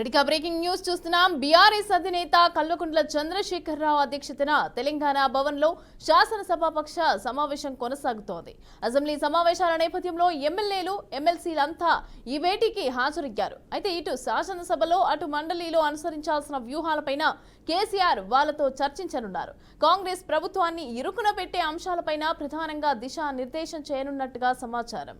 రెడ్డిగా breaking news చూస్తున్నాం. BRS అధినేత కల్వకుంట్ల చంద్రశేఖరరావు అధ్యక్షతన తెలంగాణ భవన్లో శాసనసభాపక్ష సమావేశం కొనసాగుతోంది. అసెంబ్లీ సమావేశాల నేపథ్యంలో ఎమ్మెల్యేలు ఎమ్మెల్సీలంతా ఈ భేటీకి హాజరయ్యారు. అయితే ఇటు శాసనసభలో అటు మండలిలో అనుసరించాల్సిన వ్యూహాలపైన కేసీఆర్ వాళ్లతో చర్చించనున్నారు. కాంగ్రెస్ ప్రభుత్వాన్ని ఇరుకున పెట్టే అంశాలపైన ప్రధానంగా దిశానిర్దేశం చేయనున్నట్టుగా సమాచారం.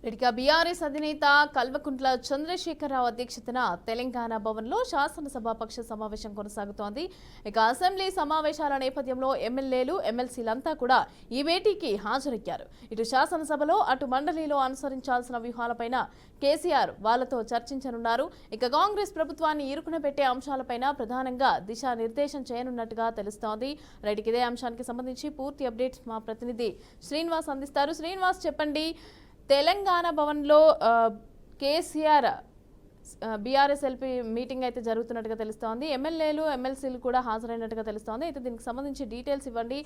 రెడ్డిగా బీఆర్ఎస్ అధినేత కల్వకుంట్ల చంద్రశేఖరరావు అధ్యక్షతన తెలంగాణ భవన్లో శాసనసభాపక్ష సమావేశం కొనసాగుతోంది. ఇక అసెంబ్లీ సమావేశాల నేపథ్యంలో ఎమ్మెల్యేలు ఎమ్మెల్సీలంతా కూడా ఈ భేటీకి హాజరయ్యారు. ఇటు శాసనసభలో అటు మండలిలో అనుసరించాల్సిన వ్యూహాలపైన కేసీఆర్ వాళ్లతో చర్చించనున్నారు. ఇక కాంగ్రెస్ ప్రభుత్వాన్ని ఇరుకున పెట్టే అంశాలపైన ప్రధానంగా దిశానిర్దేశం చేయనున్నట్టుగా తెలుస్తోంది. రైట్, ఇదే అంశానికి సంబంధించి పూర్తి అప్డేట్స్ మా ప్రతినిధి శ్రీనివాస్ అందిస్తారు. శ్రీనివాస్, చెప్పండి. తెలంగాణ భవన్లో కేసీఆర్ బీఆర్ఎస్ ఎల్పీ మీటింగ్ అయితే జరుగుతున్నట్టుగా తెలుస్తోంది. ఎమ్మెల్యేలు ఎమ్మెల్సీలు కూడా హాజరైనట్టుగా తెలుస్తోంది. అయితే దీనికి సంబంధించి డీటెయిల్స్ ఇవ్వండి.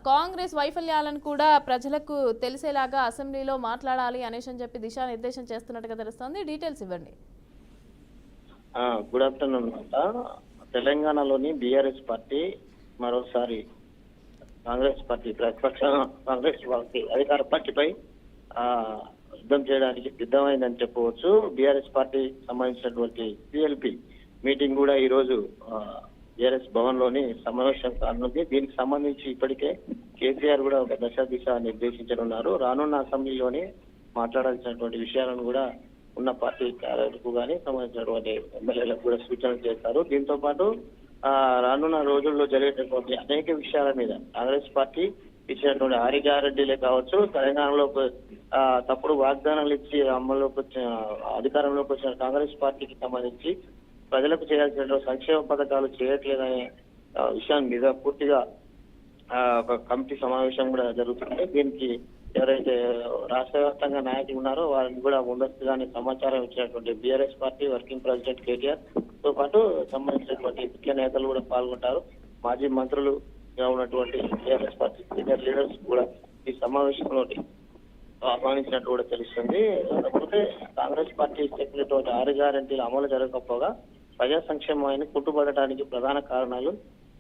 కాంగ్రెస్ వైఫల్యాలను కూడా ప్రజలకు తెలిసేలాగా అసెంబ్లీలో మాట్లాడాలి అనేసి అని చెప్పి దిశానిర్దేశం చేస్తున్నట్టుగా తెలుస్తోంది. డీటెయిల్స్ ఇవ్వండి. Good afternoon. తెలంగాణలోని బీఆర్ఎస్ పార్టీ మరోసారి కాంగ్రెస్ పార్టీ అధికార పార్టీపై యుద్ధం చేయడానికి సిద్ధమైందని చెప్పవచ్చు. బీఆర్ఎస్ పార్టీ సంబంధించినటువంటి సిఎల్పి మీటింగ్ కూడా ఈ రోజు బీఆర్ఎస్ భవన్ లోని సమావేశం కానుంది. దీనికి సంబంధించి ఇప్పటికే కేసీఆర్ కూడా ఒక దిశ నిర్దేశించనున్నారు. రానున్న అసెంబ్లీలోని మాట్లాడాల్సినటువంటి విషయాలను కూడా ఉన్న పార్టీ కార్యాలకు కానీ సంబంధించినటువంటి ఎమ్మెల్యేలకు కూడా సూచనలు చేస్తారు. దీంతో పాటు రానున్న రోజుల్లో జరిగేటటువంటి అనేక విషయాల మీద కాంగ్రెస్ పార్టీ ఇచ్చినటువంటి ఆరిగారెడ్డిలే కావచ్చు, తెలంగాణలో తప్పుడు వాగ్దానాలు ఇచ్చి అమల్లోకి వచ్చిన అధికారంలోకి వచ్చిన కాంగ్రెస్ పార్టీకి సంబంధించి ప్రజలకు చేయాల్సిన సంక్షేమ పథకాలు చేయట్లేదనే విషయం మీద పూర్తిగా ఒక కమిటీ సమావేశం కూడా జరుగుతుంది. దీనికి ఎవరైతే రాష్ట్ర వ్యాప్తంగా నాయకులు ఉన్నారో వారిని కూడా ముందస్తుగానే సమాచారం ఇచ్చినటువంటి BRS party working president KTR తో పాటు సంబంధించినటువంటి ముఖ్య నేతలు కూడా పాల్గొంటారు. మాజీ మంత్రులు ఉన్నటువంటి బీఆర్ఎస్ పార్టీ సీనియర్ లీడర్స్ కూడా ఈ సమావేశంలో ఆహ్వానించినట్టు కూడా తెలుస్తుంది. కాకపోతే కాంగ్రెస్ పార్టీ చెప్పినటువంటి 6 గ్యారెంటీలు అమలు జరగకపోగా ప్రజా సంక్షేమాన్ని కుట్టుబడటానికి ప్రధాన కారణాలు.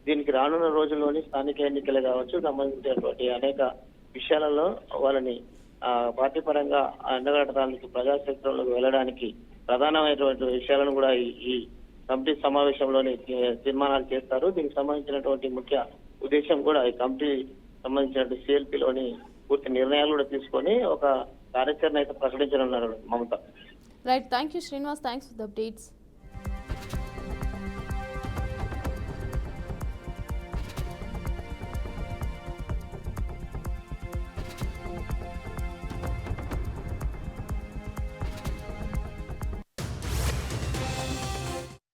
దీనికి రానున్న రోజుల్లోని స్థానిక ఎన్నికలే కావచ్చు, సంబంధించినటువంటి అనేక విషయాలలో వాళ్ళని పార్టీ పరంగా ఎండగట్టడానికి ప్రజాక్షేత్రంలోకి వెళ్ళడానికి ప్రధానమైనటువంటి విషయాలను కూడా ఈ కమిటీ సమావేశంలోని తీర్మానాలు చేస్తారు. దీనికి సంబంధించినటువంటి ముఖ్య ఉద్దేశం కూడా ఈ కమిటీ సంబంధించినటువంటి సిఎల్పిలోని పూర్తి నిర్ణయాలు కూడా తీసుకొని ఒక కార్యాచరణ అయితే ప్రకటించనున్నారు Mamata. Right, thank you Srinivas. Thanks for the updates.